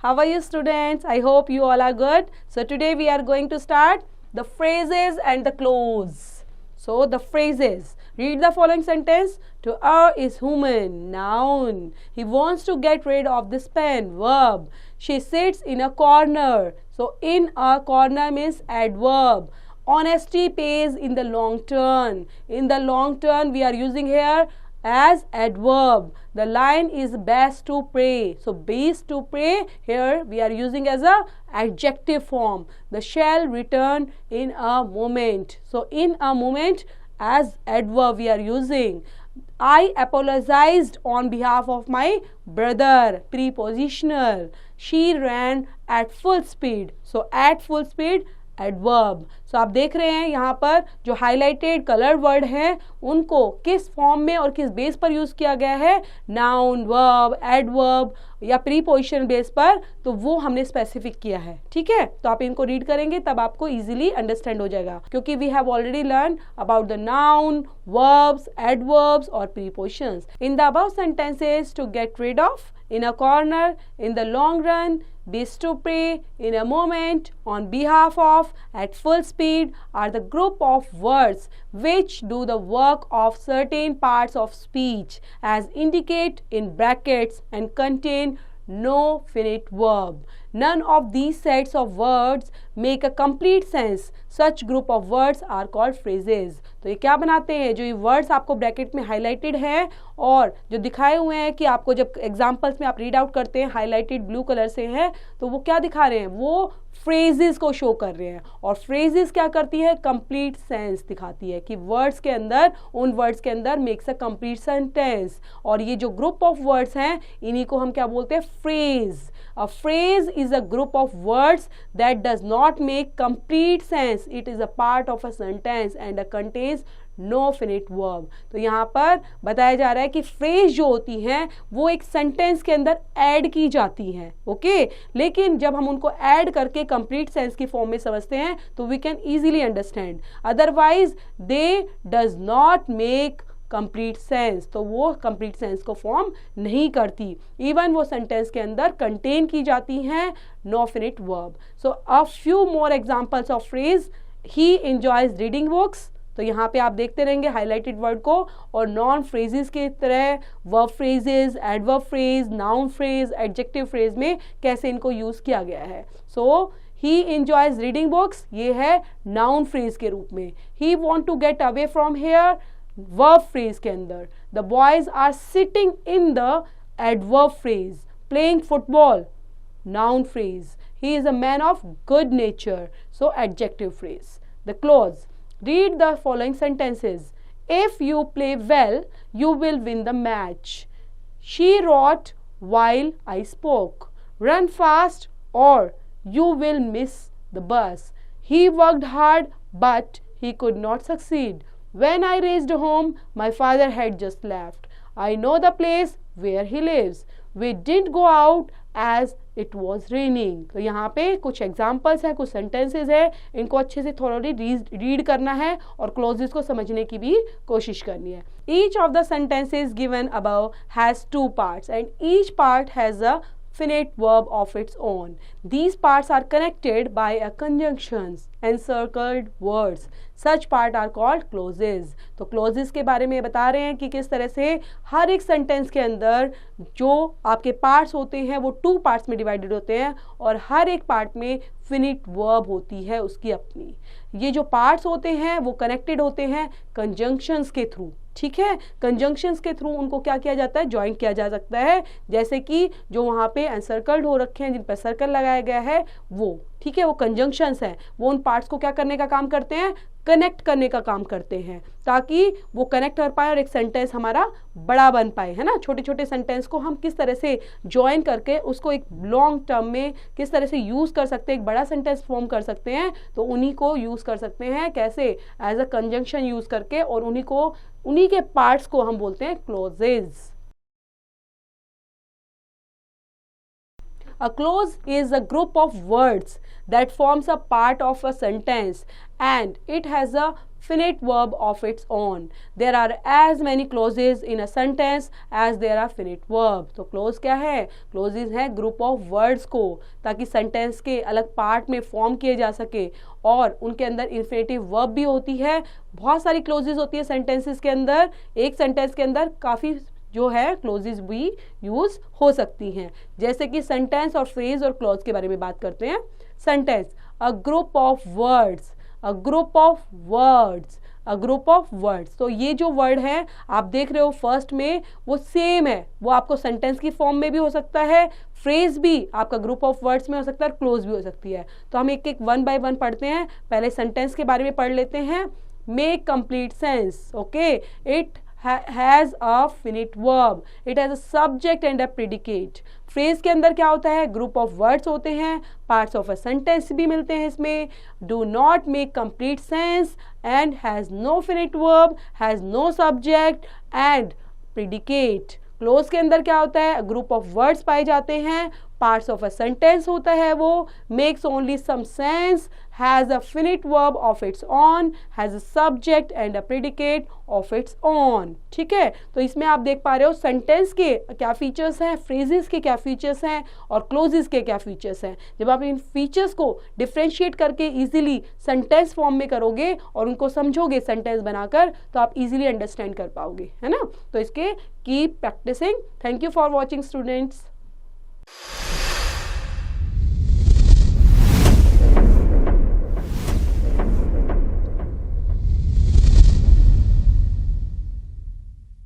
How are you students? I hope you all are good. So today we are going to start the phrases and the clause. So the phrases. Read the following sentence. To err is human. Noun. He wants to get rid of this pen. Verb. She sits in a corner. So in a corner means adverb. Honesty pays in the long term. In the long term we are using here as adverb. The line is best to pray. So best to pray here we are using as a adjective form. The shall return in a moment. So in a moment as adverb we are using. I apologized on behalf of my brother. Prepositional. She ran at full speed. So at full speed adverb. So आप देख रहे हैं यहाँ पर जो highlighted coloured word हैं उनको किस फॉर्म में और किस बेस पर यूज किया गया है, नाउन, वर्ब, एडवर्ब या प्रीपोजिशन बेस पर, तो वो हमने स्पेसिफिक किया है. ठीक है, तो आप इनको रीड करेंगे तब आपको इजीली अंडरस्टैंड हो जाएगा, क्योंकि we have already learn about the noun, verbs, adverbs और prepositions. In the above sentences to get rid of, in a corner, in the long run, best to pray, in a moment, on behalf of, at full speed are the group of words which do the work of certain parts of speech as indicate in brackets and contain no finite verb. None of these sets of words make a complete sense. Such group of words are called phrases. तो ये क्या बनाते हैं, जो ये words आपको bracket में highlighted हैं और जो दिखाए हुए हैं कि आपको जब एग्जाम्पल्स में आप रीड आउट करते हैं हाईलाइटेड ब्लू कलर से हैं, तो वो क्या दिखा रहे हैं, वो फ्रेजेस को शो कर रहे हैं. और फ्रेजेस क्या करती है, कंप्लीट सेंस दिखाती है कि वर्ड्स के अंदर, उन वर्ड्स के अंदर मेक्स अ कंप्लीट सेंटेंस. और ये जो ग्रुप ऑफ वर्ड्स हैं इन्हीं को हम क्या बोलते हैं, phrase. A phrase is a group of words that does not make complete sense. It is a part of a sentence and it contains no finite verb. तो यहाँ पर बताया जा रहा है कि फ्रेज जो होती हैं वो एक सेंटेंस के अंदर ऐड की जाती हैं. ओके, लेकिन जब हम उनको ऐड करके कंप्लीट सेंस की फॉर्म में समझते हैं तो we can easily understand. Otherwise they does not make complete sense, तो वो कंप्लीट सेंस को फॉर्म नहीं करती. इवन वो सेंटेंस के अंदर कंटेन की जाती हैं no finite verb. So a few more examples of phrase. He enjoys reading books. तो यहाँ पे आप देखते रहेंगे हाईलाइटेड वर्ड को, और नॉन फ्रेजेस की तरह verb phrases, adverb phrase, noun phrase, adjective phrase में कैसे इनको यूज किया गया है. So he enjoys reading books ये है नाउन फ्रेज के रूप में. He want to get away from here verb phrase के अंदर. The boys are sitting in the adverb phrase. Playing football noun phrase. He is a man of good nature, so adjective phrase. The close. Read the following sentences. If you play well, you will win the match. She wrote while I spoke. Run fast or you will miss the bus. He worked hard but he could not succeed. When I reached home, my father had just left. I know the place where he lives. We didn't go out as it was raining. तो यहाँ पे कुछ examples हैं, कुछ sentences है, इनको अच्छे से थोड़ी रीड करना है और क्लोजेस को समझने की भी कोशिश करनी है. Each of the sentences given above has two parts and each part has a finite verb of its own. These parts are connected by a conjunctions, encircled words. Such part are called clauses. तो clauses के बारे में बता रहे हैं कि किस तरह से हर एक सेंटेंस के अंदर जो आपके पार्ट्स होते हैं वो टू पार्ट्स में डिवाइडेड होते हैं और हर एक पार्ट में फिनिट वर्ब होती है उसकी अपनी. ये जो पार्ट्स होते हैं वो कनेक्टेड होते हैं कंजंक्शंस के थ्रू. ठीक है, कंजंक्शंस के थ्रू उनको क्या किया जाता है, ज्वाइन किया जा सकता है. जैसे कि जो वहाँ पे एनसर्कल्ड हो रखे हैं, जिन पर सर्कल लगाया गया है वो, ठीक है, वो कंजंक्शंस हैं. वो उन पार्ट्स को क्या करने का काम करते हैं, कनेक्ट करने का काम करते हैं, ताकि वो कनेक्ट कर पाए और एक सेंटेंस हमारा बड़ा बन पाए. है ना, छोटे छोटे सेंटेंस को हम किस तरह से ज्वाइन करके उसको एक लॉन्ग टर्म में किस तरह से यूज कर सकते हैं, एक बड़ा सेंटेंस फॉर्म कर सकते हैं. तो उन्हीं को यूज कर सकते हैं कैसे, एज अ कंजंक्शन यूज करके, और उन्हीं के पार्ट्स को हम बोलते हैं closes. A clause is a group of words that forms a part of a sentence and it has a finite verb of its own. There are as many clauses in a sentence as there are finite verb. तो clause क्या है? clauses है group of words को, ताकि sentence के अलग part में form किए जा सके और उनके अंदर infinitive verb भी होती है. बहुत सारी clauses होती है sentences के अंदर. एक sentence के अंदर काफ़ी जो है क्लोजेज भी यूज हो सकती हैं. जैसे कि सेंटेंस और फ्रेज और क्लॉज के बारे में बात करते हैं. Sentence, a group of words, a group of words, a group of words. तो ये जो वर्ड है आप देख रहे हो फर्स्ट में, वो सेम है, वो आपको सेंटेंस की फॉर्म में भी हो सकता है, फ्रेज भी आपका ग्रुप ऑफ वर्ड्स में हो सकता है, क्लोज भी हो सकती है. तो हम एक एक वन बाय वन पढ़ते हैं. पहले सेंटेंस के बारे में पढ़ लेते हैं. Make complete sense. Okay, it has a finite verb, it has a subject and a predicate. Phrase के अंदर क्या होता है? ग्रुप ऑफ वर्ड्स होते हैं, पार्ट्स ऑफ अ सेंटेंस भी मिलते हैं इसमें. Do not make complete sense and has no finite verb, has no subject and predicate. Clause के अंदर क्या होता है? ग्रुप ऑफ वर्ड्स पाए जाते हैं, पार्ट्स ऑफ अ सेंटेंस होता है वो, makes only some sense, has a finite verb of its own, has a subject and a predicate of its own. ठीक है, तो इसमें आप देख पा रहे हो सेंटेंस के क्या फीचर्स हैं, फ्रेजेस के क्या फीचर्स हैं और क्लोजेस के क्या फीचर्स हैं. जब आप इन फीचर्स को डिफ्रेंशिएट करके इजीली सेंटेंस फॉर्म में करोगे और उनको समझोगे सेंटेंस बनाकर, तो आप इजीली अंडरस्टैंड कर पाओगे, है ना. तो इसके keep practicing. Thank you for watching students.